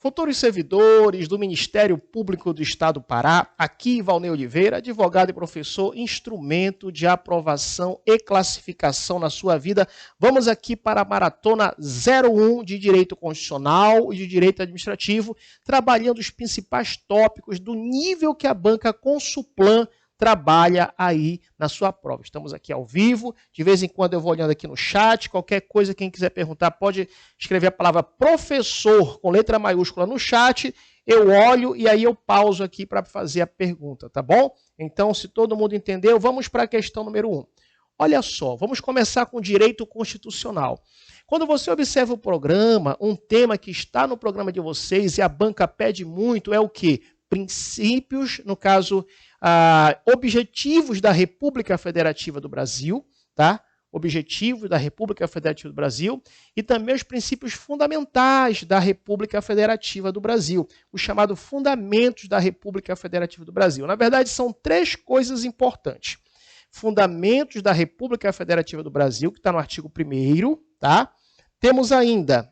Futuros servidores do Ministério Público do Estado do Pará, aqui Valnei Oliveira, advogado e professor, instrumento de aprovação e classificação na sua vida. Vamos aqui para a Maratona 01 de Direito Constitucional e de Direito Administrativo, trabalhando os principais tópicos do nível que a banca Consulplan trabalha aí na sua prova. Estamos aqui ao vivo, de vez em quando eu vou olhando aqui no chat, qualquer coisa, quem quiser perguntar pode escrever a palavra professor com letra maiúscula no chat, eu olho e aí eu pauso aqui para fazer a pergunta, tá bom? Então, se todo mundo entendeu, vamos para a questão número 1. Olha só, vamos começar com direito constitucional. Quando você observa o programa, um tema que está no programa de vocês e a banca pede muito é o quê? Princípios, no caso, objetivos da República Federativa do Brasil, tá? Objetivos da República Federativa do Brasil e também os princípios fundamentais da República Federativa do Brasil, os chamados fundamentos da República Federativa do Brasil. Na verdade, são três coisas importantes. Fundamentos da República Federativa do Brasil, que está no artigo 1º, tá? Temos ainda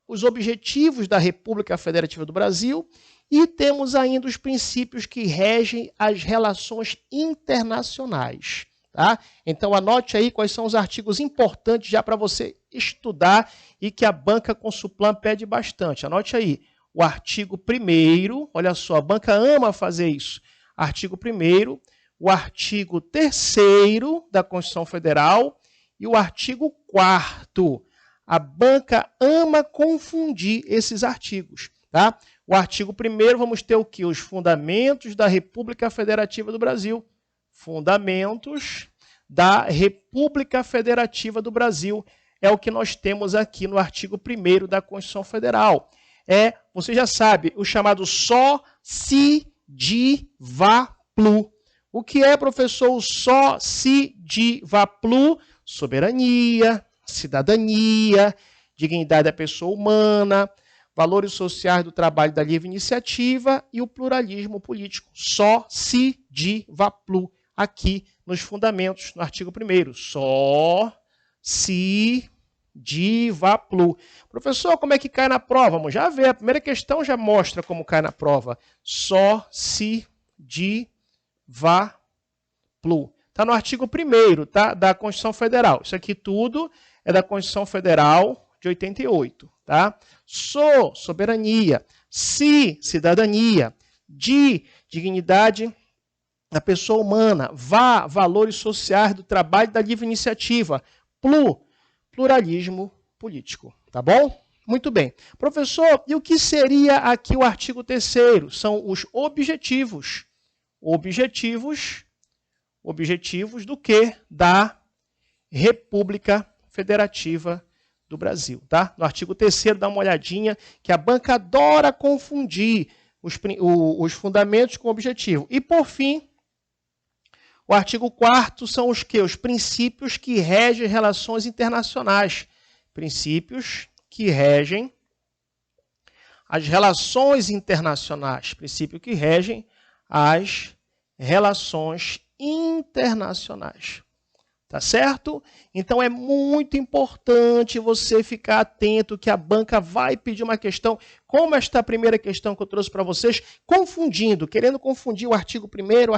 os objetivos da República Federativa do Brasil e temos ainda os princípios que regem as relações internacionais. Tá? Então, anote aí quais são os artigos importantes já para você estudar e que a banca Consulplan pede bastante. Anote aí o artigo 1º, olha só, a banca ama fazer isso. Artigo 1º, o artigo 3º da Constituição Federal e o artigo 4º. A banca ama confundir esses artigos, tá? O artigo 1º, vamos ter o quê? Os fundamentos da República Federativa do Brasil. Fundamentos da República Federativa do Brasil. É o que nós temos aqui no artigo 1º da Constituição Federal. Você já sabe, o chamado só, se, di, va, plu. O que é, professor, o só, se, di, va, plu? Soberania, cidadania, dignidade da pessoa humana, valores sociais do trabalho da livre iniciativa e o pluralismo político. Só, se, di, va, plu. Aqui nos fundamentos, no artigo 1º. Só, se, di, va, plu. Professor, como é que cai na prova? Vamos já ver. A primeira questão já mostra como cai na prova. Só, se, di, va, plu. Está no artigo 1º, tá? Da Constituição Federal. Isso aqui tudo é da Constituição Federal de 88, tá? So, soberania. Si, cidadania. Di, dignidade da pessoa humana. Va, valores sociais do trabalho da livre iniciativa. Plu, pluralismo político, tá bom? Muito bem. Professor, e o que seria aqui o artigo 3º? São os objetivos. Objetivos do quê? Da República Federativa do Brasil, tá? No artigo 3º, dá uma olhadinha, que a banca adora confundir os fundamentos com o objetivo. E, por fim, o artigo 4º são os quê? Os princípios que regem relações internacionais. Princípios que regem as relações internacionais. Princípio que regem as relações internacionais. Tá certo? Então é muito importante você ficar atento que a banca vai pedir uma questão, como esta primeira questão que eu trouxe para vocês, querendo confundir o artigo 1º,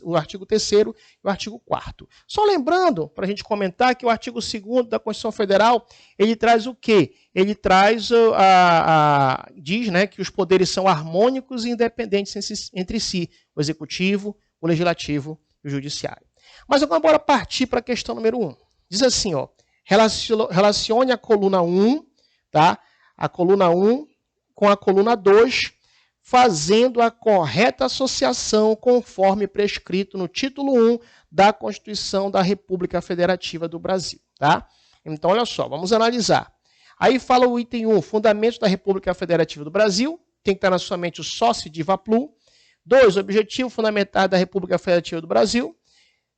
o artigo 3º e o artigo 4º. Só lembrando, para a gente comentar, que o artigo 2º da Constituição Federal, ele traz o quê? Ele traz, diz, né, que os poderes são harmônicos e independentes entre si, o Executivo, o Legislativo e o Judiciário. Mas agora bora partir para a questão número 1. Diz assim, ó, relacione a coluna 1, tá? A coluna 1 com a coluna 2, fazendo a correta associação conforme prescrito no título 1 da Constituição da República Federativa do Brasil, tá? Então, olha só, vamos analisar. Aí fala o item 1, fundamentos da República Federativa do Brasil, tem que estar na sua mente o só, se, di, va, plu. 2, objetivo fundamental da República Federativa do Brasil.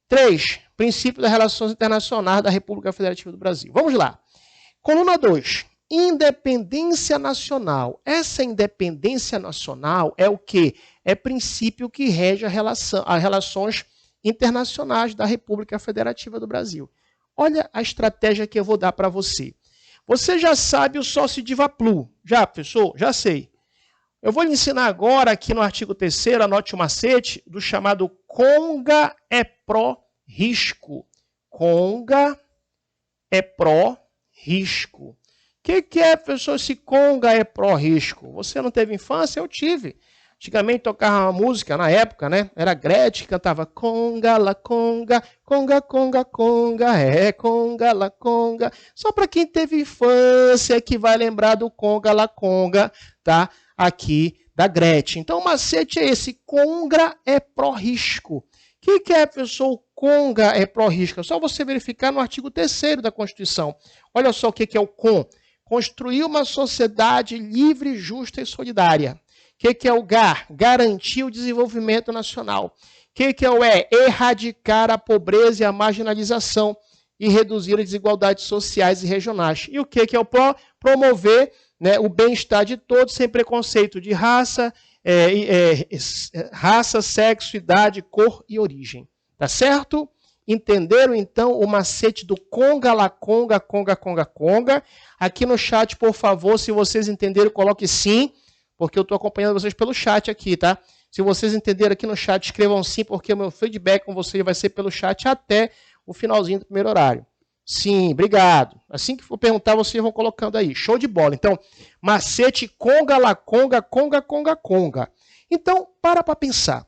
3, princípio das relações internacionais da República Federativa do Brasil. Vamos lá. Coluna 2, independência nacional. Essa independência nacional é o quê? É princípio que rege as relações internacionais da República Federativa do Brasil. olha a estratégia que eu vou dar para você. Você já sabe o sócio Divaplu? Já, professor? Já sei. Eu vou lhe ensinar agora, aqui no artigo 3º, anote o macete, do chamado Conga é pró-risco. Conga é pró-risco. O que é, professor, esse Conga é pró-risco? Você não teve infância? Eu tive. Antigamente tocava uma música, na época, né? Era Gretchen que cantava Conga, la conga, conga, conga, conga, conga, la conga. Só para quem teve infância que vai lembrar do Conga, la conga, tá? Aqui da Gretchen. Então o macete é esse, Conga é pró-risco. O que é, professor, o Conga é pró-risco? É só você verificar no artigo 3º da Constituição. Olha só o que é o CON. Construir uma sociedade livre, justa e solidária. O que é o GAR? Garantir o desenvolvimento nacional. O que é o E? Erradicar a pobreza e a marginalização e reduzir as desigualdades sociais e regionais. E o que é o PRO? Promover, né, o bem-estar de todos sem preconceito de raça, raça, sexo, idade, cor e origem. Tá certo? Entenderam, então, o macete do Conga, la conga, conga, conga, conga? Aqui no chat, por favor, se vocês entenderam, coloque sim, porque eu estou acompanhando vocês pelo chat aqui, tá? Se vocês entenderam aqui no chat, escrevam sim, porque o meu feedback com vocês vai ser pelo chat até o finalzinho do primeiro horário. Sim, obrigado. Assim que for perguntar, vocês vão colocando aí. Show de bola. Então, macete Conga, la conga, conga, conga, conga. Então, para pensar.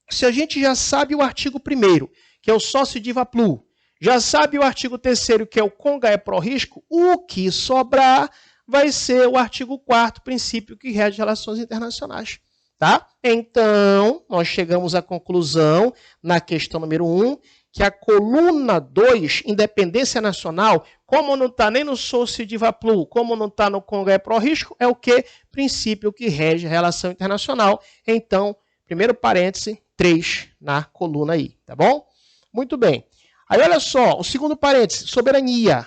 Se a gente já sabe o artigo 1º, que é o sócio Divaplu, já sabe o artigo 3º, que é o Conga é pró-risco, o que sobrar vai ser o artigo 4º, princípio que rege relações internacionais. Tá? Então, nós chegamos à conclusão, na questão número 1, que a coluna 2, independência nacional, como não está nem no sócio Divaplu, como não está no Conga é pró-risco, é o que? Princípio que rege relação internacional. Então, primeiro parêntese, 3 na coluna aí, tá bom? Muito bem. Aí, olha só, o segundo parêntese, soberania.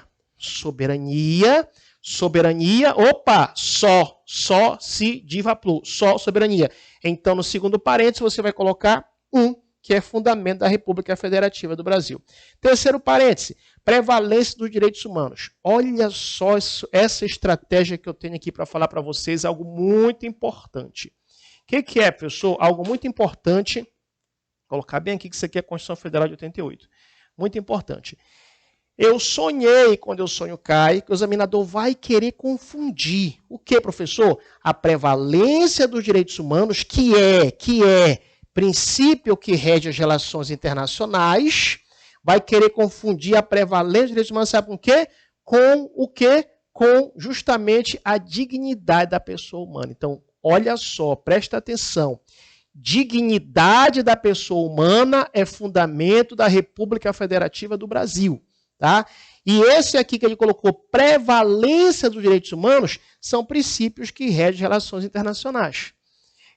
Soberania, opa, só se Divaplu, só soberania. Então, no segundo parênteses, você vai colocar 1, que é fundamento da República Federativa do Brasil. Terceiro parêntese, prevalência dos direitos humanos. Olha só essa estratégia que eu tenho aqui para falar para vocês, algo muito importante. O que é, professor? Algo muito importante, vou colocar bem aqui que isso aqui é a Constituição Federal de 88. Muito importante. Eu sonhei, quando eu sonho cai, que o examinador vai querer confundir. O que, professor? A prevalência dos direitos humanos, que é princípio que rege as relações internacionais, vai querer confundir a prevalência dos direitos humanos, sabe com o quê? Com o quê? Com justamente a dignidade da pessoa humana. Então, olha só, presta atenção. Dignidade da pessoa humana é fundamento da República Federativa do Brasil. Tá? E esse aqui que ele colocou, prevalência dos direitos humanos, são princípios que regem relações internacionais.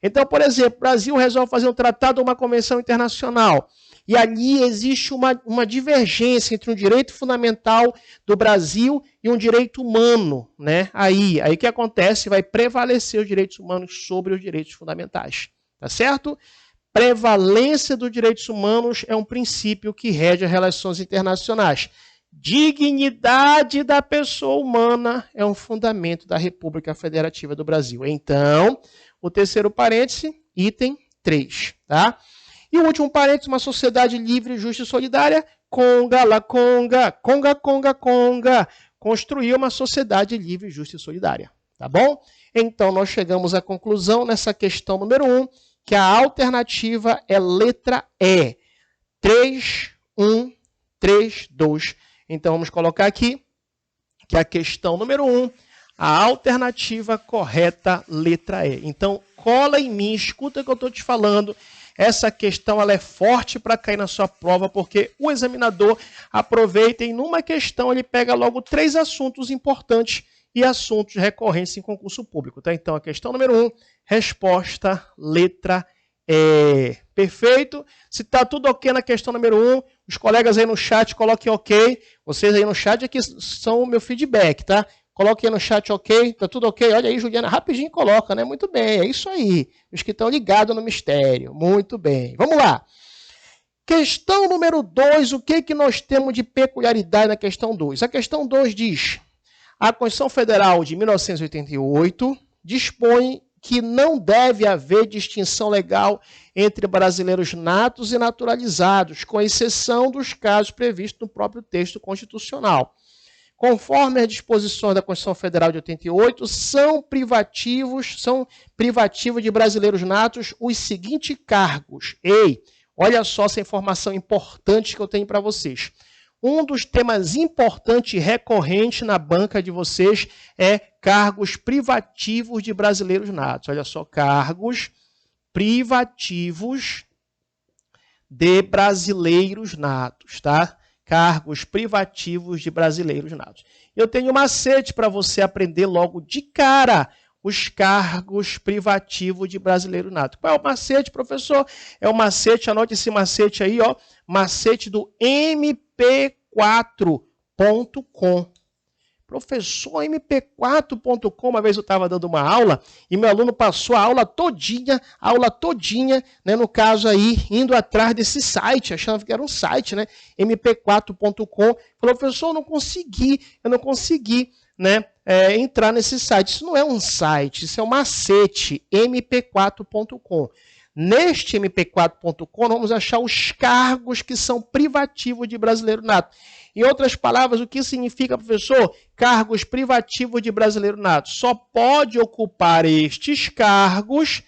Então, por exemplo, o Brasil resolve fazer um tratado ou uma convenção internacional. E ali existe uma divergência entre um direito fundamental do Brasil e um direito humano. Né? Aí o que acontece? Vai prevalecer os direitos humanos sobre os direitos fundamentais. Tá certo? Prevalência dos direitos humanos é um princípio que rege as relações internacionais. Dignidade da pessoa humana é um fundamento da República Federativa do Brasil. Então, o terceiro parêntese, item 3. Tá? E o último parêntese, uma sociedade livre, justa e solidária, conga, la conga, conga, conga, conga. Construir uma sociedade livre, justa e solidária. Tá bom? Então, nós chegamos à conclusão nessa questão número 1, que a alternativa é letra E. 3, 1, 3, 2. Então, vamos colocar aqui que a questão número 1, a alternativa correta, letra E. Então, cola em mim, escuta o que eu estou te falando. Essa questão ela é forte para cair na sua prova, porque o examinador aproveita e numa questão ele pega logo 3 assuntos importantes e assuntos recorrentes em concurso público. Tá? Então, a questão número 1, resposta, letra E. Perfeito? Se está tudo ok na questão número 1, os colegas aí no chat coloquem ok. Vocês aí no chat aqui são o meu feedback, tá? Coloquem aí no chat ok. Tá tudo ok? Olha aí, Juliana, rapidinho coloca, né? Muito bem, é isso aí. Os que estão ligados no mistério. Muito bem. Vamos lá. Questão número 2, o que nós temos de peculiaridade na questão 2? A questão 2 diz: a Constituição Federal de 1988 dispõe que não deve haver distinção legal entre brasileiros natos e naturalizados, com exceção dos casos previstos no próprio texto constitucional. Conforme as disposições da Constituição Federal de 88, são privativos de brasileiros natos os seguintes cargos. Ei, olha só essa informação importante que eu tenho para vocês. Um dos temas importantes e recorrentes na banca de vocês é cargos privativos de brasileiros natos. Olha só, cargos privativos de brasileiros natos, tá? Cargos privativos de brasileiros natos. Eu tenho um macete para você aprender logo de cara os cargos privativos de brasileiro nato. Qual é o macete, professor? É o macete, anote esse macete aí, ó, macete do mp4.com. Professor, mp4.com, uma vez eu estava dando uma aula e meu aluno passou a aula todinha, né, no caso aí, indo atrás desse site, achando que era um site, né, mp4.com. Falou, professor, eu não consegui, né, entrar nesse site. Isso não é um site, isso é um macete, mp4.com. Neste mp4.com, vamos achar os cargos que são privativos de brasileiro nato. Em outras palavras, o que significa, professor? Cargos privativos de brasileiro nato. Só pode ocupar esses cargos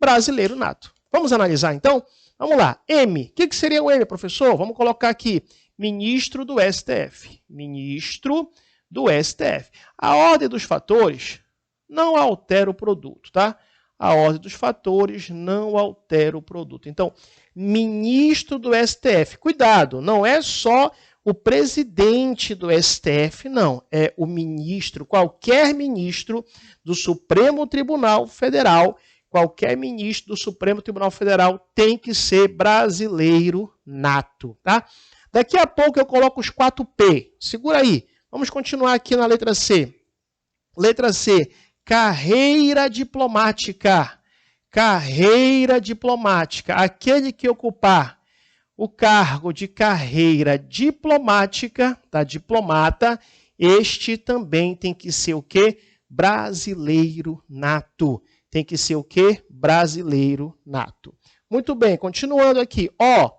brasileiro nato. Vamos analisar, então? Vamos lá. M. O que seria o M, professor? Vamos colocar aqui. Ministro do STF. Ministro do STF. A ordem dos fatores não altera o produto, tá? A ordem dos fatores não altera o produto. Então, ministro do STF. Cuidado, não é só o presidente do STF, não. É o ministro, qualquer ministro do Supremo Tribunal Federal, tem que ser brasileiro nato, tá? Daqui a pouco eu coloco os 4P. Segura aí. Vamos continuar aqui na letra C. Letra C. Carreira diplomática. Carreira diplomática. Aquele que ocupar o cargo de carreira diplomática, tá? Diplomata, este também tem que ser o quê? Brasileiro nato. Tem que ser o quê? Brasileiro nato. Muito bem, continuando aqui. Ó,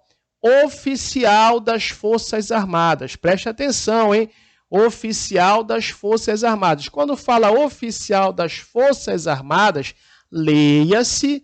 oficial das Forças Armadas. Preste atenção, hein? Oficial das Forças Armadas. Quando fala oficial das Forças Armadas, leia-se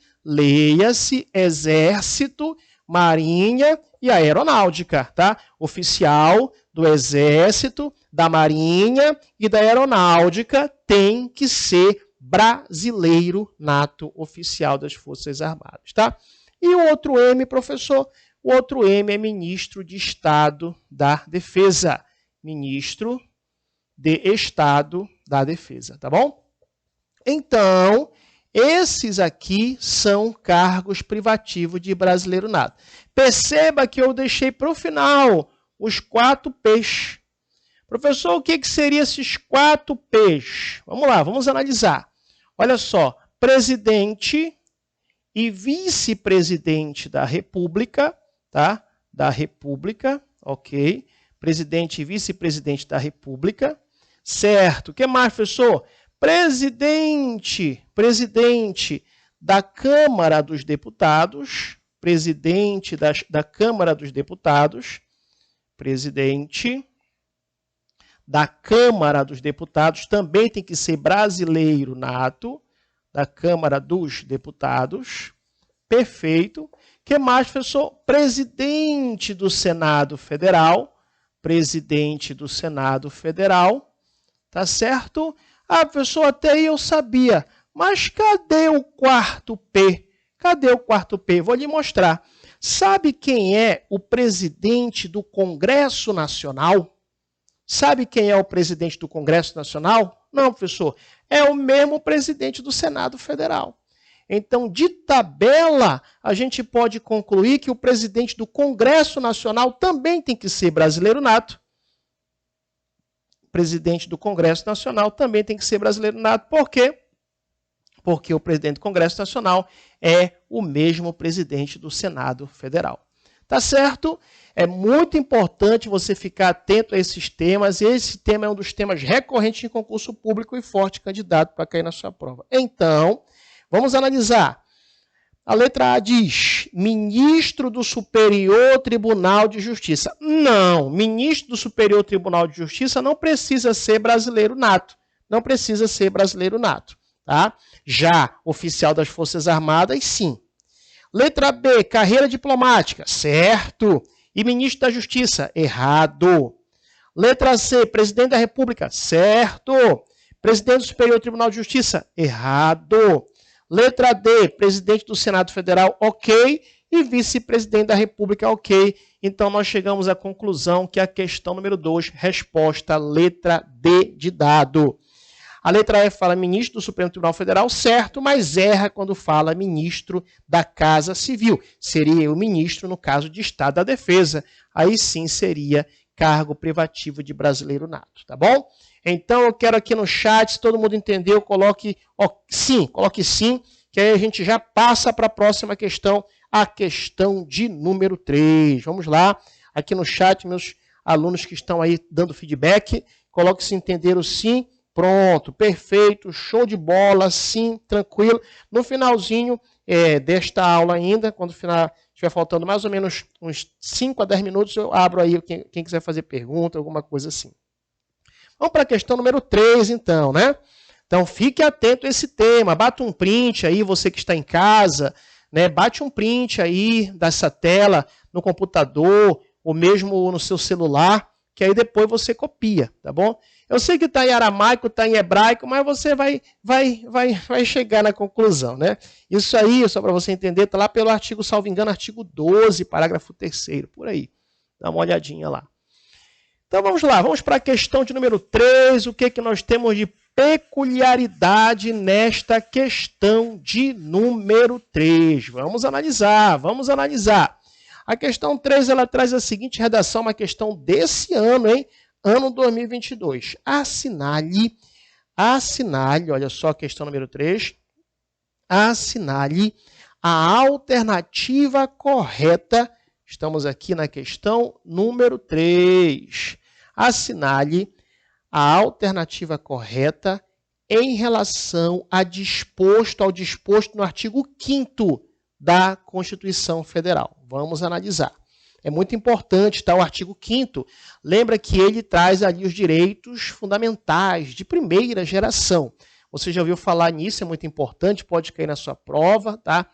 Exército, Marinha e Aeronáutica, tá? Oficial do Exército, da Marinha e da Aeronáutica tem que ser brasileiro nato, oficial das Forças Armadas, tá? E o outro M, professor? O outro M é Ministro de Estado da Defesa. Ministro de Estado da Defesa, tá bom? Então, esses aqui são cargos privativos de brasileiro nato. Perceba que eu deixei para o final os 4Ps. Professor, o que seriam esses 4Ps? Vamos lá, vamos analisar. Olha só, presidente e vice-presidente da República, tá? Da República, ok? Presidente e vice-presidente da República. Certo. O que mais, professor? Presidente da Câmara dos Deputados. Presidente da Câmara dos Deputados. Presidente da Câmara dos Deputados. Também tem que ser brasileiro nato. Da Câmara dos Deputados. Perfeito. O que mais, professor? Presidente do Senado Federal. Presidente do Senado Federal, tá certo? Ah, professor, até aí eu sabia, mas cadê o 4P? Cadê o 4P? Vou lhe mostrar. Sabe quem é o presidente do Congresso Nacional? Sabe quem é o presidente do Congresso Nacional? Não, professor, é o mesmo presidente do Senado Federal. Então, de tabela, a gente pode concluir que o presidente do Congresso Nacional também tem que ser brasileiro nato. O presidente do Congresso Nacional também tem que ser brasileiro nato. Por quê? porque o presidente do Congresso Nacional é o mesmo presidente do Senado Federal. Tá certo? É muito importante você ficar atento a esses temas. Esse tema é um dos temas recorrentes em concurso público e forte candidato para cair na sua prova. Então, vamos analisar. A letra A diz, ministro do Superior Tribunal de Justiça. Não, ministro do Superior Tribunal de Justiça não precisa ser brasileiro nato. Não precisa ser brasileiro nato. Tá? Já oficial das Forças Armadas, sim. Letra B, carreira diplomática. Certo. E ministro da Justiça? Errado. Letra C, presidente da República? Certo. Presidente do Superior Tribunal de Justiça? Errado. Letra D, presidente do Senado Federal? Ok. E vice-presidente da República? Ok. Então, nós chegamos à conclusão que a questão número 2, resposta letra D de dado. A letra E fala ministro do Supremo Tribunal Federal, certo, mas erra quando fala ministro da Casa Civil. Seria o ministro no caso de Estado da Defesa. Aí sim seria cargo privativo de brasileiro nato, tá bom? Então eu quero aqui no chat, se todo mundo entendeu, coloque sim, que aí a gente já passa para a próxima questão, a questão de número 3. Vamos lá, aqui no chat, meus alunos que estão aí dando feedback, coloque se entenderam sim. Pronto, perfeito, show de bola, sim, tranquilo. No finalzinho desta aula ainda, quando estiver faltando mais ou menos uns 5 a 10 minutos, eu abro aí quem quiser fazer pergunta, alguma coisa assim. Vamos para a questão número 3, então, né? Então, fique atento a esse tema, bata um print aí, você que está em casa, né? Bate um print aí dessa tela no computador, ou mesmo no seu celular, que aí depois você copia, tá bom? Eu sei que está em aramaico, está em hebraico, mas você vai chegar na conclusão, né? Isso aí, só para você entender, está lá pelo artigo, salvo engano, artigo 12, parágrafo 3º, por aí. Dá uma olhadinha lá. Então vamos lá, vamos para a questão de número 3, o que nós temos de peculiaridade nesta questão de número 3. Vamos analisar, vamos analisar. A questão 3, ela traz a seguinte redação, uma questão desse ano, hein? Ano 2022. Assinale, olha só a questão número 3, assinale a alternativa correta, estamos aqui na questão número 3, assinale a alternativa correta em relação ao disposto no artigo 5º da Constituição Federal. Vamos analisar. É muito importante, tá? O artigo 5º, lembra que ele traz ali os direitos fundamentais de primeira geração. Você já ouviu falar nisso, é muito importante, pode cair na sua prova, tá?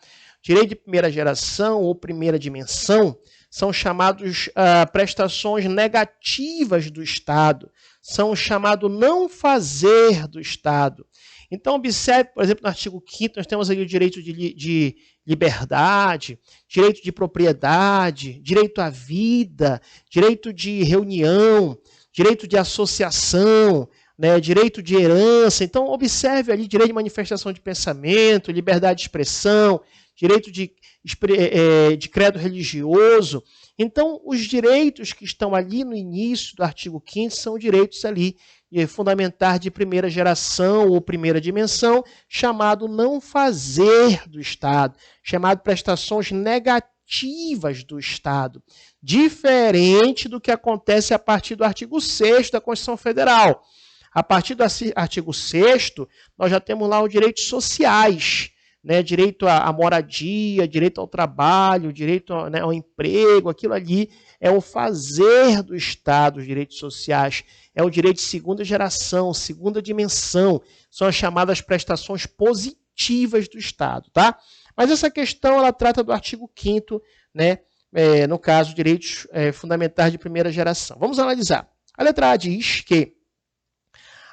Direito de primeira geração ou primeira dimensão são chamados prestações negativas do Estado, são chamados não fazer do Estado. Então, observe, por exemplo, no artigo 5º, nós temos ali o direito de liberdade, direito de propriedade, direito à vida, direito de reunião, direito de associação, né, direito de herança. Então, observe ali direito de manifestação de pensamento, liberdade de expressão, direito de credo religioso. Então, os direitos que estão ali no início do artigo 5º são direitos ali fundamentais de primeira geração ou primeira dimensão, chamado não fazer do Estado, chamado prestações negativas do Estado, diferente do que acontece a partir do artigo 6º da Constituição Federal. A partir do artigo 6º, nós já temos lá os direitos sociais, né, direito à moradia, direito ao trabalho, direito ao emprego, aquilo ali é o fazer do Estado, os direitos sociais, é o direito de segunda geração, segunda dimensão, são as chamadas prestações positivas do Estado, tá? Mas essa questão, ela trata do artigo 5º, né, no caso, direitos fundamentais de primeira geração. Vamos analisar. A letra A diz que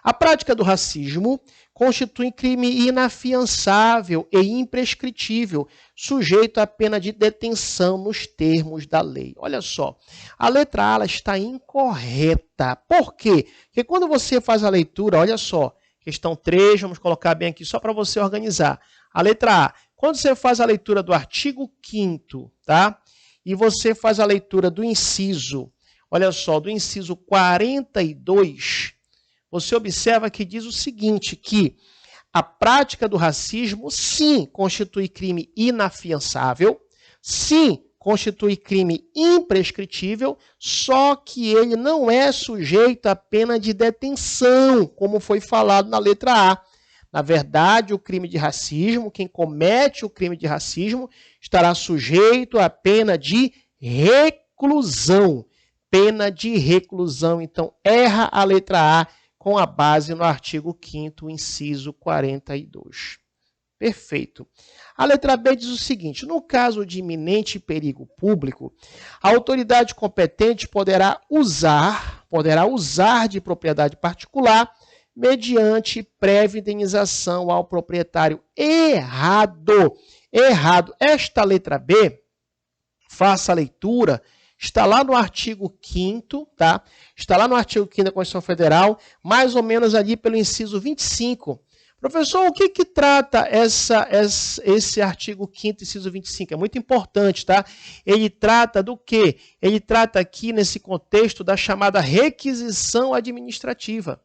a prática do racismo constitui crime inafiançável e imprescritível, sujeito à pena de detenção nos termos da lei. Olha só, a letra A ela está incorreta. Por quê? Porque quando você faz a leitura, olha só, questão 3, vamos colocar bem aqui só para você organizar. A letra A, quando você faz a leitura do artigo 5º, tá? E você faz a leitura do inciso, olha só, do inciso 42, você observa que diz o seguinte, que a prática do racismo, sim, constitui crime inafiançável, sim, constitui crime imprescritível, só que ele não é sujeito à pena de detenção, como foi falado na letra A. Na verdade, o crime de racismo, quem comete o crime de racismo, estará sujeito à pena de reclusão. Pena de reclusão. Então, erra a letra A com a base no artigo 5º, inciso 42. Perfeito. A letra B diz o seguinte: no caso de iminente perigo público, a autoridade competente poderá usar de propriedade particular mediante prévia indenização ao proprietário. Errado. Errado. Esta letra B, faça a leitura, está lá no artigo 5º, tá? Está lá no artigo 5º da Constituição Federal, mais ou menos ali pelo inciso 25. Professor, o que trata esse artigo 5º, inciso 25? É muito importante, tá? Ele trata do quê? Ele trata aqui, nesse contexto, da chamada requisição administrativa.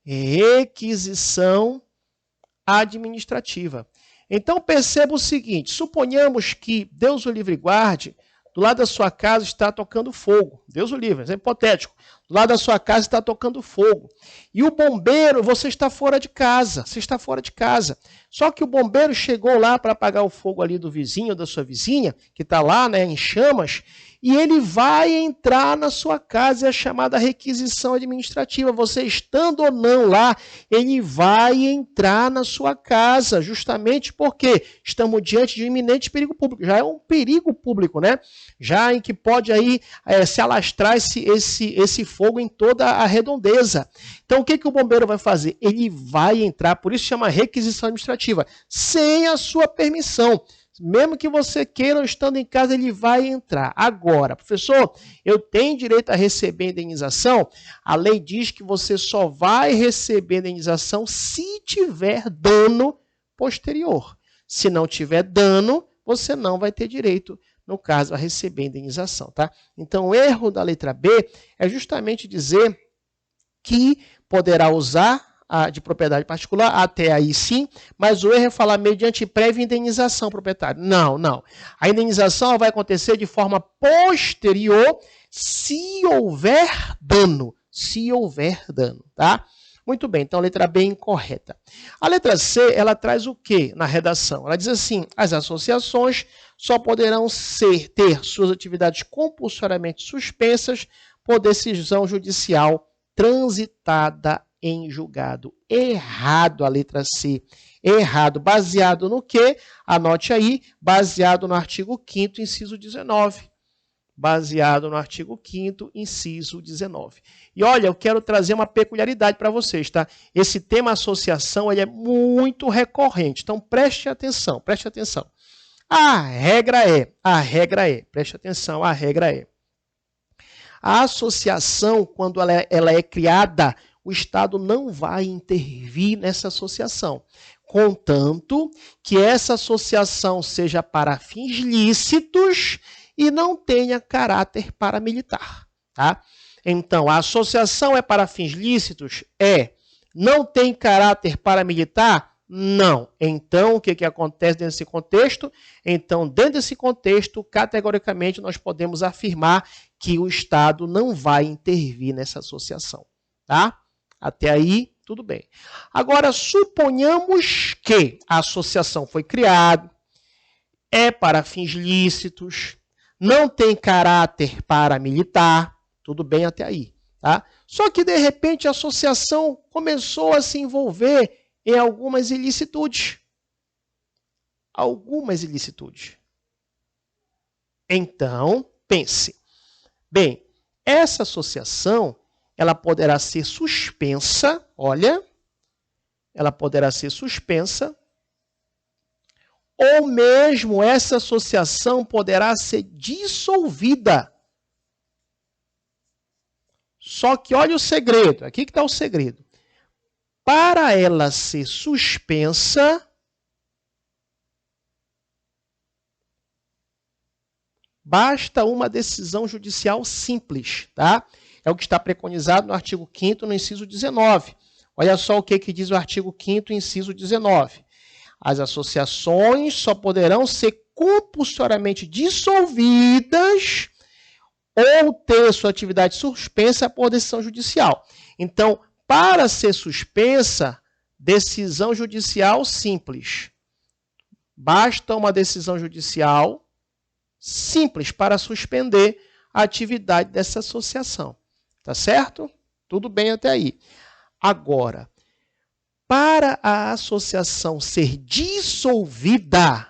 Requisição administrativa. Então, perceba o seguinte, suponhamos que, Deus o livre guarde, do lado da sua casa está tocando fogo. Deus o livre, é hipotético. Do lado da sua casa está tocando fogo. E o bombeiro, você está fora de casa. Você está fora de casa. Só que o bombeiro chegou lá para apagar o fogo ali do vizinho ou da sua vizinha, que está lá, né, em chamas, e ele vai entrar na sua casa, é a chamada requisição administrativa. Você estando ou não lá, ele vai entrar na sua casa, justamente porque estamos diante de um iminente perigo público. Já é um perigo público, né? Já em que pode aí se alastrar esse fogo em toda a redondeza. Então, o que o bombeiro vai fazer? Ele vai entrar, por isso chama requisição administrativa, sem a sua permissão. Mesmo que você queira, estando em casa, ele vai entrar. Agora, professor, eu tenho direito a receber indenização? A lei diz que você só vai receber indenização se tiver dano posterior. Se não tiver dano, você não vai ter direito, no caso, a receber indenização, tá? Então, o erro da letra B é justamente dizer que poderá usar de propriedade particular, até aí sim, mas o erro é falar mediante prévia indenização proprietário. Não, não. A indenização vai acontecer de forma posterior se houver dano. Se houver dano, tá? Muito bem, então a letra B é incorreta. A letra C, ela traz o quê na redação? Ela diz assim, as associações só poderão ter suas atividades compulsoriamente suspensas por decisão judicial transitada em julgado. Errado a letra C. Errado. Baseado no quê? Anote aí. Baseado no artigo 5º, inciso 19. Baseado no artigo 5º, inciso 19. E olha, eu quero trazer uma peculiaridade para vocês, tá? Esse tema associação, ele é muito recorrente. Então, preste atenção, preste atenção. A regra é, preste atenção, a regra é. A associação, quando ela é criada, o Estado não vai intervir nessa associação, contanto que essa associação seja para fins lícitos e não tenha caráter paramilitar, tá? Então, a associação é para fins lícitos? É. Não tem caráter paramilitar? Não. Então, o que acontece dentro desse contexto? Então, dentro desse contexto, categoricamente, nós podemos afirmar que o Estado não vai intervir nessa associação, tá? Até aí, tudo bem. Agora, suponhamos que a associação foi criada, é para fins lícitos, não tem caráter paramilitar, tudo bem até aí, tá? Só que, de repente, a associação começou a se envolver em algumas ilicitudes. Algumas ilicitudes. Então, pense. Bem, essa associação, ela poderá ser suspensa, olha, ela poderá ser suspensa, ou mesmo essa associação poderá ser dissolvida. Só que olha o segredo, aqui que está o segredo. Para ela ser suspensa, basta uma decisão judicial simples, tá? É o que está preconizado no artigo 5º, no inciso 19. Olha só o que diz o artigo 5º, inciso 19. As associações só poderão ser compulsoriamente dissolvidas ou ter sua atividade suspensa por decisão judicial. Então, para ser suspensa, decisão judicial simples. Basta uma decisão judicial simples para suspender a atividade dessa associação. Tá certo? Tudo bem até aí. Agora, para a associação ser dissolvida,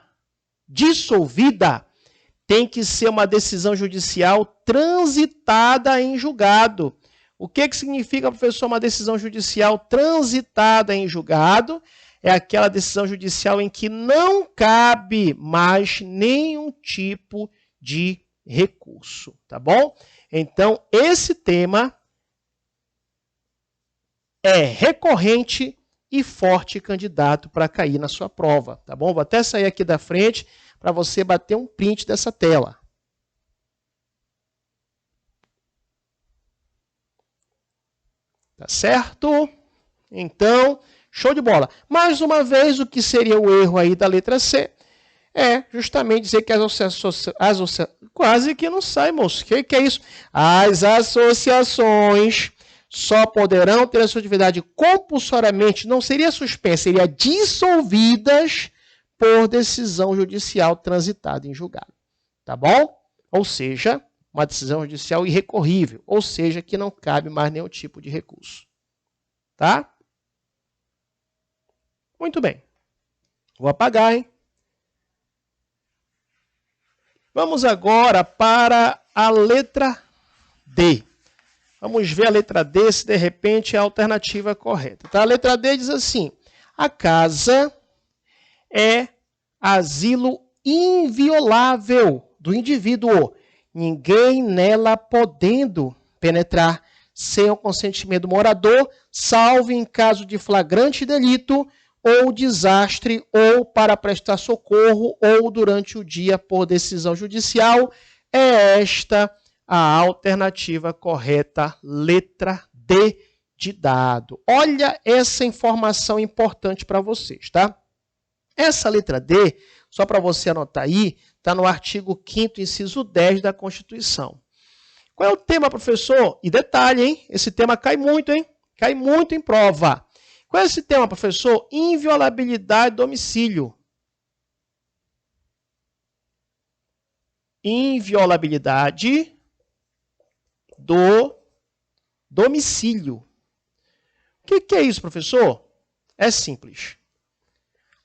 tem que ser uma decisão judicial transitada em julgado. O que significa, professor, uma decisão judicial transitada em julgado? É aquela decisão judicial em que não cabe mais nenhum tipo de recurso, tá bom? Então, esse tema é recorrente e forte candidato para cair na sua prova, tá bom? Vou até sair aqui da frente para você bater um print dessa tela. Tá certo? Então, show de bola. Mais uma vez, o que seria o erro aí da letra C é justamente dizer que as associações... Quase que não sai, moço. O que é isso? As associações só poderão ter a sua atividade compulsoriamente, não seria suspensa, seria dissolvidas por decisão judicial transitada em julgado. Tá bom? Ou seja, uma decisão judicial irrecorrível, ou seja, que não cabe mais nenhum tipo de recurso. Tá? Muito bem. Vou apagar, hein? Vamos agora para a letra D. Vamos ver a letra D, se de repente é a alternativa correta. Tá? A letra D diz assim: a casa é asilo inviolável do indivíduo, ninguém nela podendo penetrar sem o consentimento do morador, salvo em caso de flagrante delito ou desastre, ou para prestar socorro, ou durante o dia por decisão judicial. É esta a alternativa correta, letra D de dado. Olha essa informação importante para vocês, tá? Essa letra D, só para você anotar aí, está no artigo 5º, inciso 10 da Constituição. Qual é o tema, professor? E detalhe, hein? Esse tema cai muito, hein? Cai muito em prova. Qual é esse tema, professor? Inviolabilidade do domicílio. Inviolabilidade do domicílio. O que é isso, professor? É simples.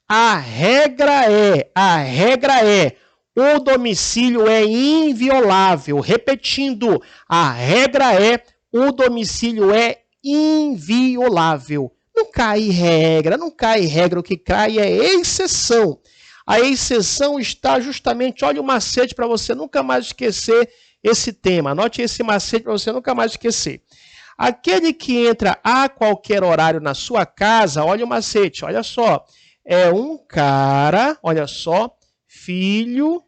A regra é, o domicílio é inviolável. Repetindo, a regra é, o domicílio é inviolável. Não cai regra, o que cai é exceção. A exceção está justamente, olha o macete para você nunca mais esquecer esse tema. Anote esse macete para você nunca mais esquecer. Aquele que entra a qualquer horário na sua casa, olha o macete, olha só. É um cara, olha só, filho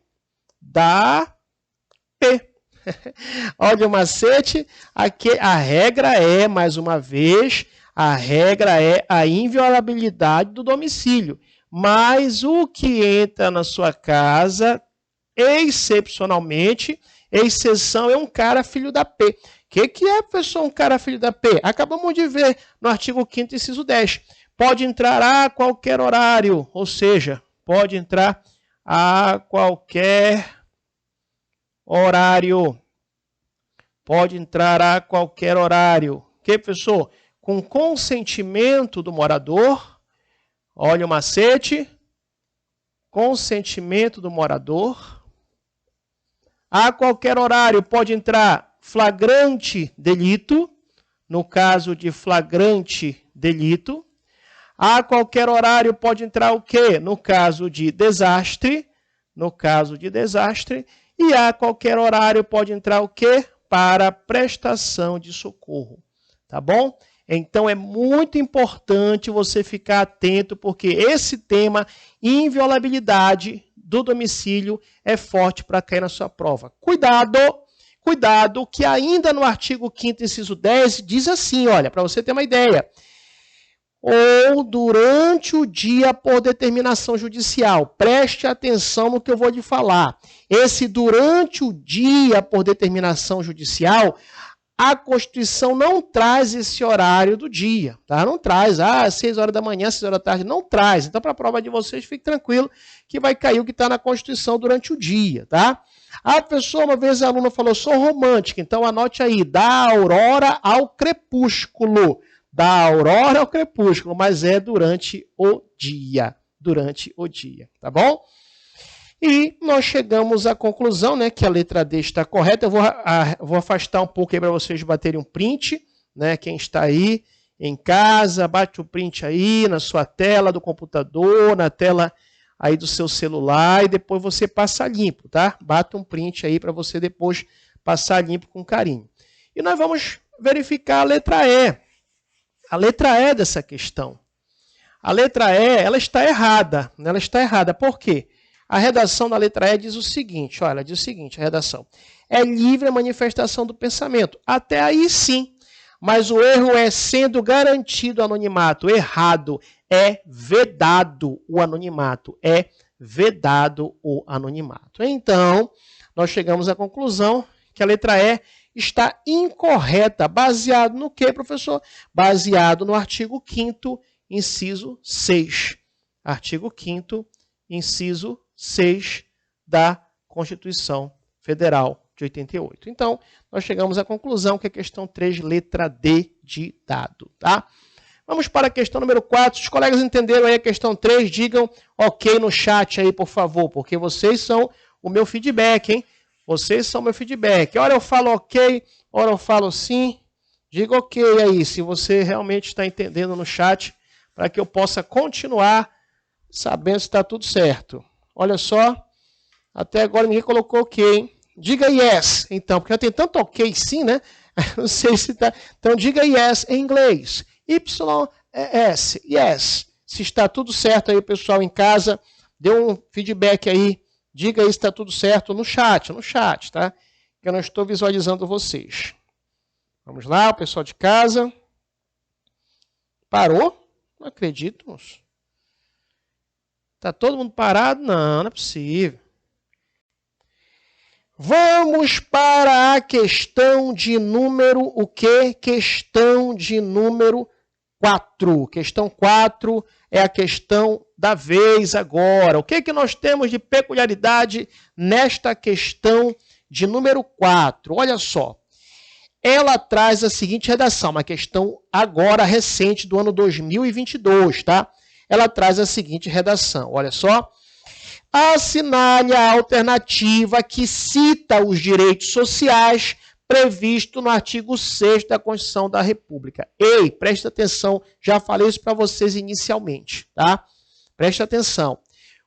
da P. Olha o macete, aqui, a regra é, mais uma vez, a regra é a inviolabilidade do domicílio. Mas o que entra na sua casa, excepcionalmente, exceção é um cara filho da P. O que é, professor, um cara filho da P? Acabamos de ver no artigo 5º, inciso 10. Pode entrar a qualquer horário, ou seja, pode entrar a qualquer horário. Pode entrar a qualquer horário. Ok, professor? Com consentimento do morador. Olha o macete. Consentimento do morador. A qualquer horário pode entrar flagrante delito. No caso de flagrante delito. A qualquer horário pode entrar o quê? No caso de desastre. No caso de desastre. E a qualquer horário pode entrar o quê? Para prestação de socorro. Tá bom? Então, é muito importante você ficar atento, porque esse tema, inviolabilidade do domicílio, é forte para cair na sua prova. Cuidado, cuidado, que ainda no artigo 5º, inciso 10, diz assim, olha, para você ter uma ideia. ou durante o dia por determinação judicial. Preste atenção no que eu vou lhe falar. Esse durante o dia por determinação judicial, a Constituição não traz esse horário do dia, tá? Não traz, 6 horas da manhã, 6 horas da tarde, não traz. Então, para a prova de vocês, fique tranquilo que vai cair o que está na Constituição durante o dia, tá? A pessoa, uma vez a aluna falou, sou romântica, então anote aí, da aurora ao crepúsculo. Da aurora ao crepúsculo, mas é durante o dia, tá bom? E nós chegamos à conclusão, né, que a letra D está correta. Eu vou afastar um pouco aí para vocês baterem um print, né? Quem está aí em casa, bate o print aí na sua tela do computador, na tela aí do seu celular e depois você passa limpo, tá? Bata um print aí para você depois passar limpo com carinho. E nós vamos verificar a letra E. A letra E dessa questão. A letra E, ela está errada. Ela está errada. Por quê? A redação da letra E diz o seguinte, olha, ela diz o seguinte, a redação. É livre a manifestação do pensamento. Até aí sim. Mas o erro é sendo garantido o anonimato. Errado. É vedado o anonimato. É vedado o anonimato. Então, nós chegamos à conclusão que a letra E está incorreta. Baseado no quê, professor? Baseado no artigo 5º, inciso 6. Artigo 5º, inciso 6 da Constituição Federal de 88. Então, nós chegamos à conclusão que a questão 3, letra D de dado, tá? Vamos para a questão número 4. Se os colegas entenderam aí a questão 3, digam ok no chat aí, por favor, porque vocês são o meu feedback, hein? Vocês são o meu feedback. Ora eu falo ok, ora eu falo sim. Diga ok aí, se você realmente está entendendo no chat, para que eu possa continuar sabendo se está tudo certo. Olha só, até agora ninguém colocou ok, hein? Diga yes, então, porque já tem tanto ok sim, né? Não sei se está... Então, diga yes em inglês. YS, yes. Se está tudo certo aí, pessoal em casa, dê um feedback aí. Diga aí se está tudo certo no chat, tá? Que eu não estou visualizando vocês. Vamos lá, o pessoal de casa. Parou? Não acredito, moço. Está todo mundo parado? Não, não é possível. Vamos para a questão de número, o quê? Questão de número 4. Questão 4 é a questão da vez agora. O que que nós temos de peculiaridade nesta questão de número 4? Olha só. Ela traz a seguinte redação, uma questão agora recente do ano 2022, tá? Ela traz a seguinte redação, olha só. Assinale a alternativa que cita os direitos sociais previsto no artigo 6º da Constituição da República. Ei, presta atenção, já falei isso para vocês inicialmente, tá? Presta atenção.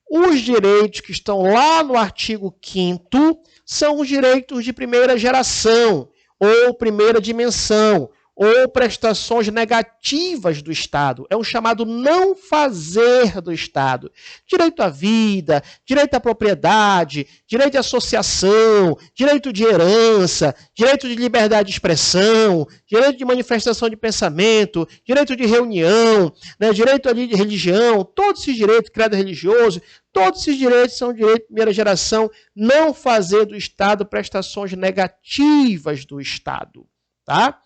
Os direitos que estão lá no artigo 5º são os direitos de primeira geração, ou primeira dimensão, ou prestações negativas do Estado. É um chamado não fazer do Estado. Direito à vida, direito à propriedade, direito de associação, direito de herança, direito de liberdade de expressão, direito de manifestação de pensamento, direito de reunião, né, direito ali de religião, todos esses direitos, credo religioso, todos esses direitos são direitos de primeira geração, não fazer do Estado prestações negativas do Estado, tá?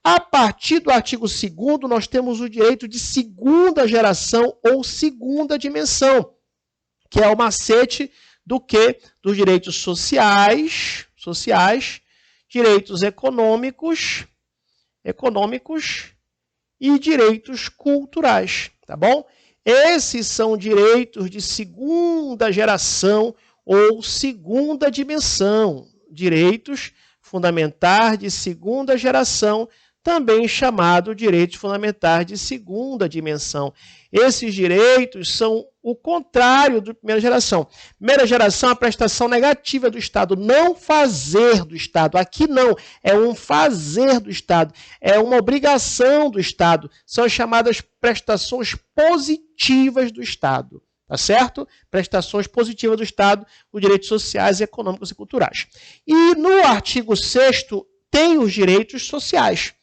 A partir do artigo 2º, nós temos o direito de segunda geração ou segunda dimensão, que é o macete do quê? Dos direitos sociais, direitos econômicos e direitos culturais, tá bom? Esses são direitos de segunda geração ou segunda dimensão, direitos fundamentais de segunda geração, também chamado direitos fundamentais de segunda dimensão. Esses direitos são o contrário da primeira geração. Primeira geração é a prestação negativa do Estado, não fazer do Estado. Aqui não, é um fazer do Estado, é uma obrigação do Estado. São as chamadas prestações positivas do Estado. Tá certo? Prestações positivas do Estado, os direitos sociais, econômicos e culturais. E no artigo 6º tem os direitos sociais.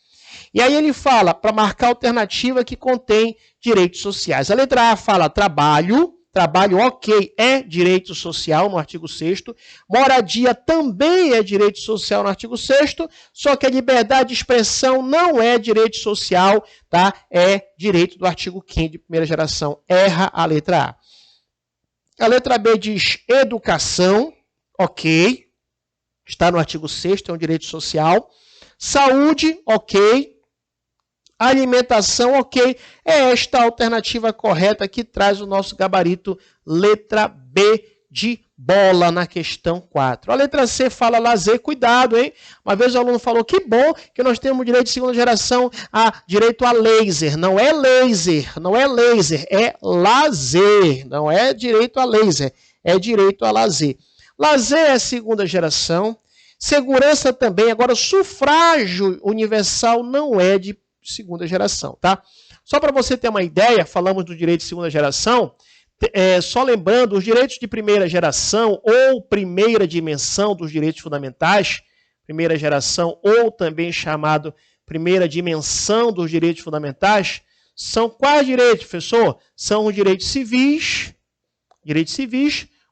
E aí ele fala para marcar a alternativa que contém direitos sociais. A letra A fala trabalho. Trabalho, ok, é direito social no artigo 6º. Moradia também é direito social no artigo 6º, só que a liberdade de expressão não é direito social, tá? É direito do artigo 5º de primeira geração. Erra a letra A. A letra B diz educação, ok, está no artigo 6º, é um direito social. Saúde, ok. Alimentação, ok. É esta a alternativa correta que traz o nosso gabarito letra B de bola na questão 4. A letra C fala lazer, cuidado, hein? Uma vez o aluno falou, que bom que nós temos direito de segunda geração a direito a laser. Não é laser, não é laser, é lazer. Não é direito a laser, é direito a lazer. Lazer é segunda geração. Segurança também. Agora, sufrágio universal não é de segunda geração, tá? Só para você ter uma ideia, falamos do direito de segunda geração, só lembrando, os direitos de primeira geração ou primeira dimensão dos direitos fundamentais, primeira geração ou também chamado primeira dimensão dos direitos fundamentais, são quais direitos, professor? São os direitos civis,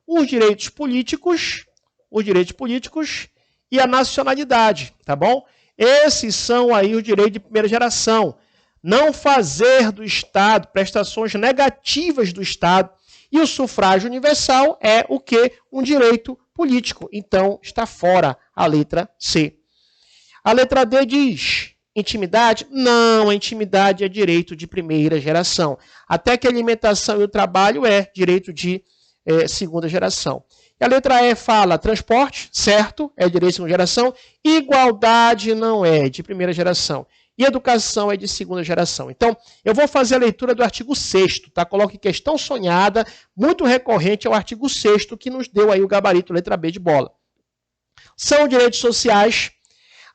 os direitos políticos e a nacionalidade, tá bom? Esses são aí os direitos de primeira geração. Não fazer do Estado prestações negativas do Estado. E o sufrágio universal é o quê? Um direito político. Então, está fora a letra C. A letra D diz intimidade? Não, a intimidade é direito de primeira geração. Até que a alimentação e o trabalho é direito de segunda geração. E a letra E fala transporte, certo, é direito de segunda geração. Igualdade não é de primeira geração. E educação é de segunda geração. Então, eu vou fazer a leitura do artigo 6º, tá? Coloque questão sonhada, muito recorrente ao artigo 6º, que nos deu aí o gabarito letra B de bola. São direitos sociais,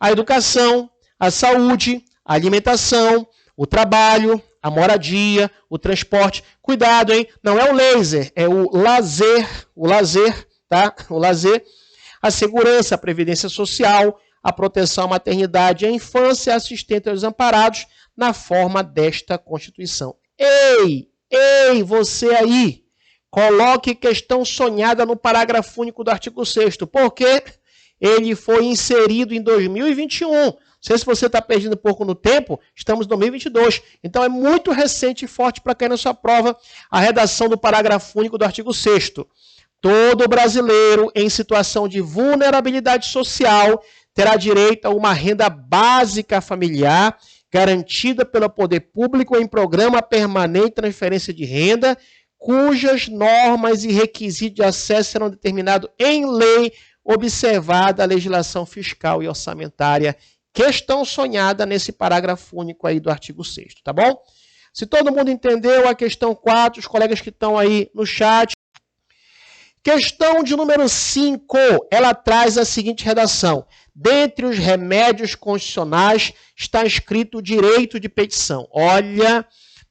a educação, a saúde, a alimentação, o trabalho, a moradia, o transporte. Cuidado, hein? Não é o laser, é o lazer, tá? O lazer, a segurança, a previdência social, a proteção à maternidade e à infância, assistente aos desamparados, na forma desta Constituição. Ei, você aí, coloque questão sonhada no parágrafo único do artigo 6º, porque ele foi inserido em 2021. Não sei se você está perdendo um pouco no tempo, estamos em 2022. Então é muito recente e forte para cair na sua prova a redação do parágrafo único do artigo 6º. Todo brasileiro em situação de vulnerabilidade social terá direito a uma renda básica familiar garantida pelo poder público em programa permanente de transferência de renda, cujas normas e requisitos de acesso serão determinados em lei, observada a legislação fiscal e orçamentária. Questão sonhada nesse parágrafo único aí do artigo 6º, tá bom? Se todo mundo entendeu a questão 4, os colegas que estão aí no chat. Questão de número 5, ela traz a seguinte redação. Dentre os remédios constitucionais está escrito o direito de petição. Olha,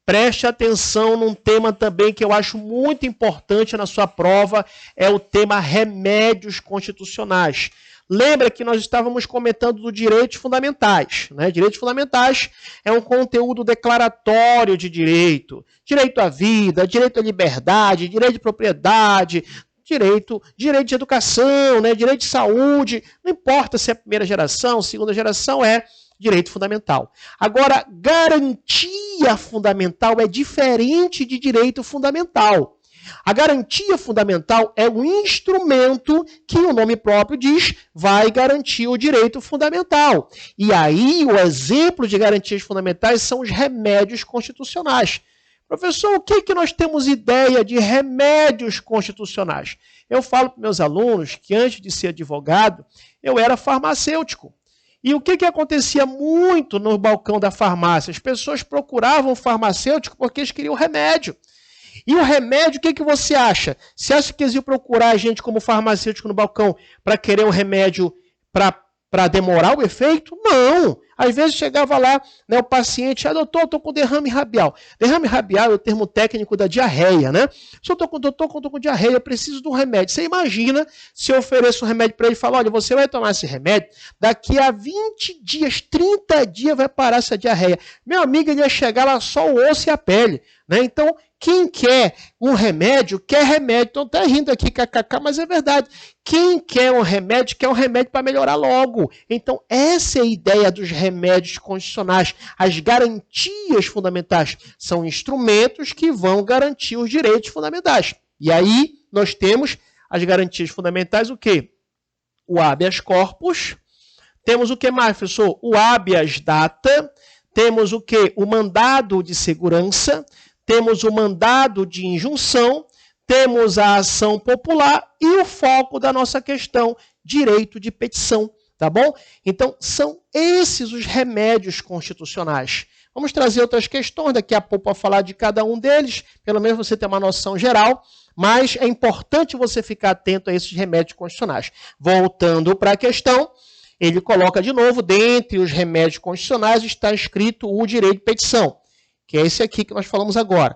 preste atenção num tema também que eu acho muito importante na sua prova, é o tema remédios constitucionais. Lembra que nós estávamos comentando do direitos fundamentais, né? Direitos fundamentais é um conteúdo declaratório de direito. Direito à vida, direito à liberdade, direito de propriedade, direito de educação, né? Direito de saúde. Não importa se é primeira geração, segunda geração, é direito fundamental. Agora, garantia fundamental é diferente de direito fundamental. A garantia fundamental é um instrumento que o nome próprio diz vai garantir o direito fundamental. E aí o exemplo de garantias fundamentais são os remédios constitucionais. Professor, o que nós temos ideia de remédios constitucionais? Eu falo para meus alunos que antes de ser advogado, eu era farmacêutico. E o que acontecia muito no balcão da farmácia? As pessoas procuravam farmacêutico porque eles queriam remédio. E o remédio, o que você acha? Você acha que eles iam procurar a gente como farmacêutico no balcão para querer um remédio para demorar o efeito? Não! Às vezes chegava lá, né, o paciente, doutor, eu estou com derrame rabial. Derrame rabial é o termo técnico da diarreia, né? Se eu estou com diarreia, eu preciso de um remédio. Você imagina se eu ofereço um remédio para ele e falo, olha, você vai tomar esse remédio, daqui a 20 dias, 30 dias vai parar essa diarreia. Meu amigo, ele ia chegar lá só o osso e a pele, né? Então, quem quer um remédio, quer remédio. Então, tá rindo aqui, kkk, mas é verdade. Quem quer um remédio para melhorar logo. Então, essa é a ideia dos remédios constitucionais. As garantias fundamentais são instrumentos que vão garantir os direitos fundamentais. E aí, nós temos as garantias fundamentais, o quê? O habeas corpus. Temos o que mais, professor? O habeas data. Temos o quê? O mandado de segurança. Temos o mandado de injunção, temos a ação popular e o foco da nossa questão, direito de petição, tá bom? Então, são esses os remédios constitucionais. Vamos trazer outras questões daqui a pouco para falar de cada um deles, pelo menos você ter uma noção geral, mas é importante você ficar atento a esses remédios constitucionais. Voltando para a questão, ele coloca de novo, dentre os remédios constitucionais está escrito o direito de petição, que é esse aqui que nós falamos agora.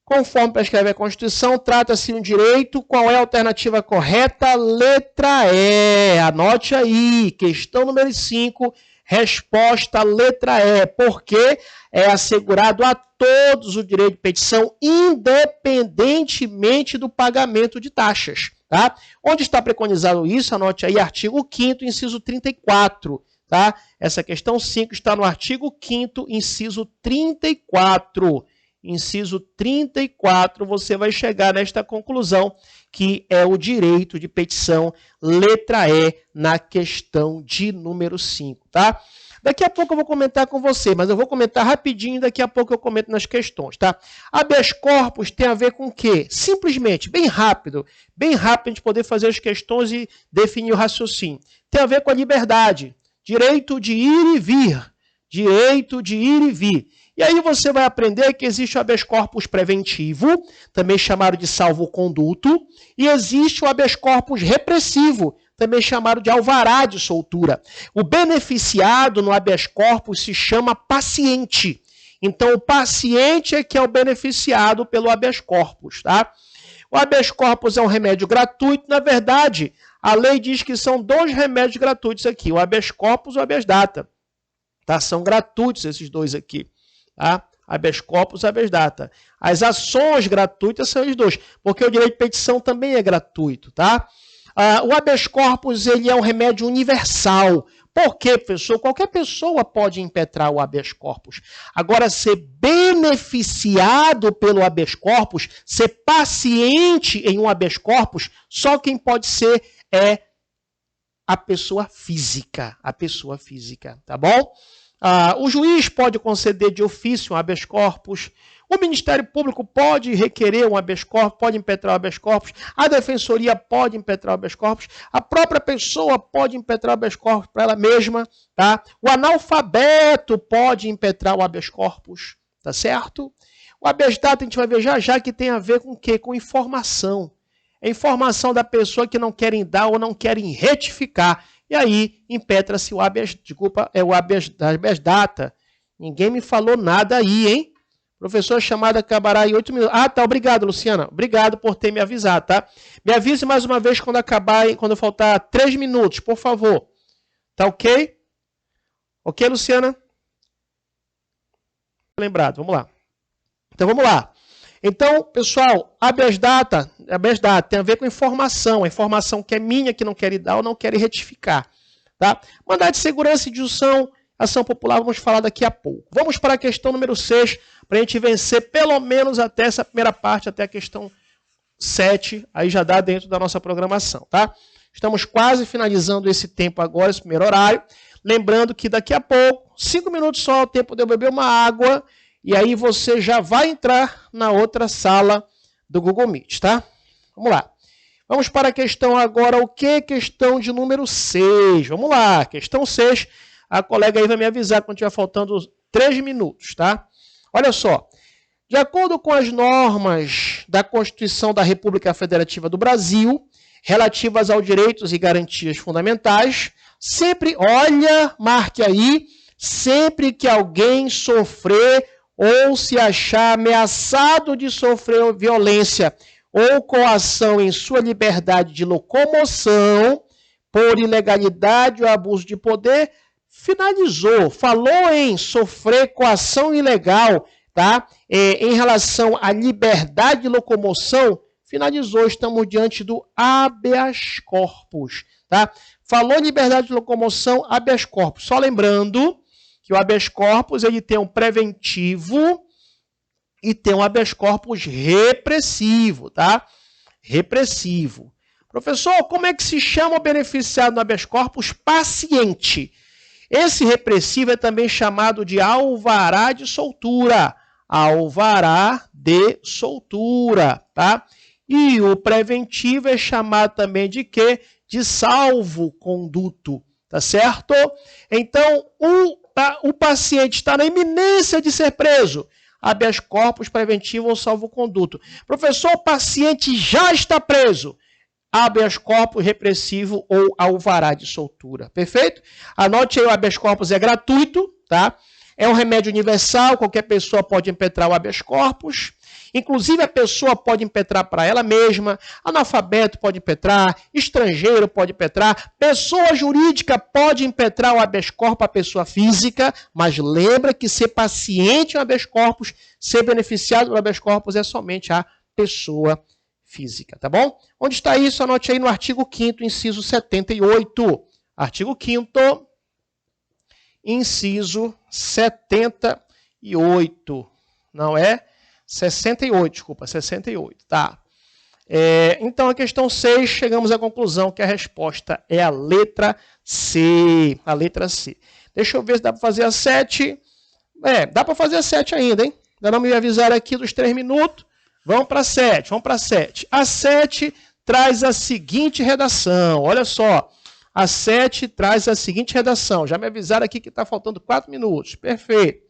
Conforme prescreve a Constituição, trata-se de um direito. Qual é a alternativa correta? Letra E. Anote aí. Questão número 5, resposta letra E. Porque é assegurado a todos o direito de petição, independentemente do pagamento de taxas. Tá? Onde está preconizado isso? Anote aí, artigo 5º, inciso 34. Tá? Essa questão 5 está no artigo 5º, inciso 34. Inciso 34, você vai chegar nesta conclusão, que é o direito de petição, letra E, na questão de número 5. Tá? Daqui a pouco eu vou comentar com você, mas eu vou comentar rapidinho, daqui a pouco eu comento nas questões. Tá? Habeas corpus tem a ver com o quê? Simplesmente, bem rápido a gente poder fazer as questões e definir o raciocínio. Tem a ver com a liberdade. Direito de ir e vir. Direito de ir e vir. E aí você vai aprender que existe o habeas corpus preventivo, também chamado de salvo-conduto, e existe o habeas corpus repressivo, também chamado de alvará de soltura. O beneficiado no habeas corpus se chama paciente. Então, o paciente é que é o beneficiado pelo habeas corpus, tá? O habeas corpus é um remédio gratuito. Na verdade, a lei diz que são 2 remédios gratuitos aqui, o habeas corpus e o habeas data. Tá? São gratuitos esses 2 aqui. Tá? Habeas corpus e habeas data. As ações gratuitas são os 2, porque o direito de petição também é gratuito. Tá? O habeas corpus ele é um remédio universal. Por quê, professor? Qualquer pessoa pode impetrar o habeas corpus. Agora, ser beneficiado pelo habeas corpus, ser paciente em um habeas corpus, só quem pode ser é a pessoa física. A pessoa física, tá bom? O juiz pode conceder de ofício um habeas corpus. O Ministério Público pode requerer um habeas corpus, pode impetrar o habeas corpus. A Defensoria pode impetrar o habeas corpus. A própria pessoa pode impetrar o habeas corpus para ela mesma. Tá? O analfabeto pode impetrar o habeas corpus. Tá certo? O habeas data a gente vai ver já que tem a ver com o quê? Com informação. É informação da pessoa que não querem dar ou não querem retificar. E aí, impetra-se o habeas, o habeas data. Ninguém me falou nada aí, hein? Professor, chamada acabará em 8 minutos. Tá, obrigado, Luciana. Obrigado por ter me avisado, tá? Me avise mais uma vez quando acabar, quando faltar 3 minutos, por favor. Tá ok? Ok, Luciana? Lembrado, vamos lá. Então, vamos lá. Então, pessoal, habeas data tem a ver com informação. A informação que é minha, que não quer dar ou não quer retificar. Tá? Mandado de segurança e injunção, ação popular, vamos falar daqui a pouco. Vamos para a questão número 6, para a gente vencer pelo menos até essa primeira parte, até a questão 7, aí já dá dentro da nossa programação. Tá? Estamos quase finalizando esse tempo agora, esse primeiro horário. Lembrando que daqui a pouco, 5 minutos só, o tempo de eu beber uma água, e aí você já vai entrar na outra sala do Google Meet, tá? Vamos lá. Vamos para a questão agora, o que? Questão de número 6. Vamos lá, questão 6. A colega aí vai me avisar quando estiver faltando 3 minutos, tá? Olha só. De acordo com as normas da Constituição da República Federativa do Brasil, relativas aos direitos e garantias fundamentais, sempre, olha, marque aí, sempre que alguém sofrer ou se achar ameaçado de sofrer violência ou coação em sua liberdade de locomoção por ilegalidade ou abuso de poder, finalizou. Falou em sofrer coação ilegal, tá? Em relação à liberdade de locomoção, finalizou. Estamos diante do habeas corpus, tá? Falou em liberdade de locomoção, habeas corpus. Só lembrando que o habeas corpus ele tem um preventivo e tem um habeas corpus repressivo, tá? Repressivo. Professor, como é que se chama o beneficiado no habeas corpus? Paciente. Esse repressivo é também chamado de alvará de soltura. Alvará de soltura, tá? E o preventivo é chamado também de quê? De salvo-conduto, tá certo? Então, o paciente está na iminência de ser preso. Habeas corpus preventivo ou salvo-conduto. Professor, o paciente já está preso. Habeas corpus repressivo ou alvará de soltura. Perfeito? Anote aí, o habeas corpus é gratuito, tá? É um remédio universal, qualquer pessoa pode impetrar o habeas corpus. Inclusive, a pessoa pode impetrar para ela mesma, analfabeto pode impetrar, estrangeiro pode impetrar, pessoa jurídica pode impetrar o habeas corpus à pessoa física, mas lembra que ser paciente no habeas corpus, ser beneficiado do habeas corpus é somente a pessoa física, tá bom? Onde está isso? Anote aí no artigo 5º, inciso 78. Artigo 5º, inciso 78. Não é? 68, desculpa, 68, tá. Então, a questão 6, chegamos à conclusão que a resposta é a letra C. A letra C. Deixa eu ver se dá para fazer a 7. Dá para fazer a 7 ainda, hein? Ainda não me avisaram aqui dos 3 minutos. Vamos para a 7, vamos para a 7. A 7 traz a seguinte redação, olha só. A 7 traz a seguinte redação. Já me avisaram aqui que está faltando 4 minutos. Perfeito.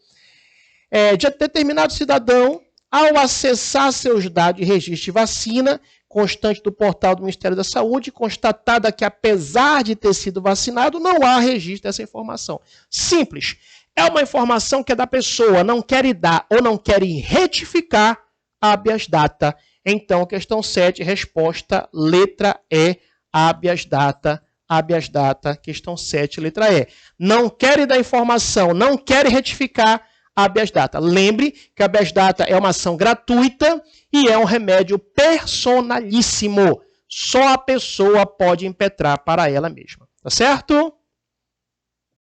De determinado cidadão, ao acessar seus dados de registro de vacina, constante do portal do Ministério da Saúde, constatada que, apesar de ter sido vacinado, não há registro dessa informação. Simples. É uma informação que é da pessoa, não quer dar ou não quer retificar, habeas data. Então, questão 7, resposta, letra E, habeas data. Habeas data, questão 7, letra E. Não quer dar informação, não quer retificar, habeas data. Lembre que a habeas data é uma ação gratuita e é um remédio personalíssimo. Só a pessoa pode impetrar para ela mesma. Tá certo?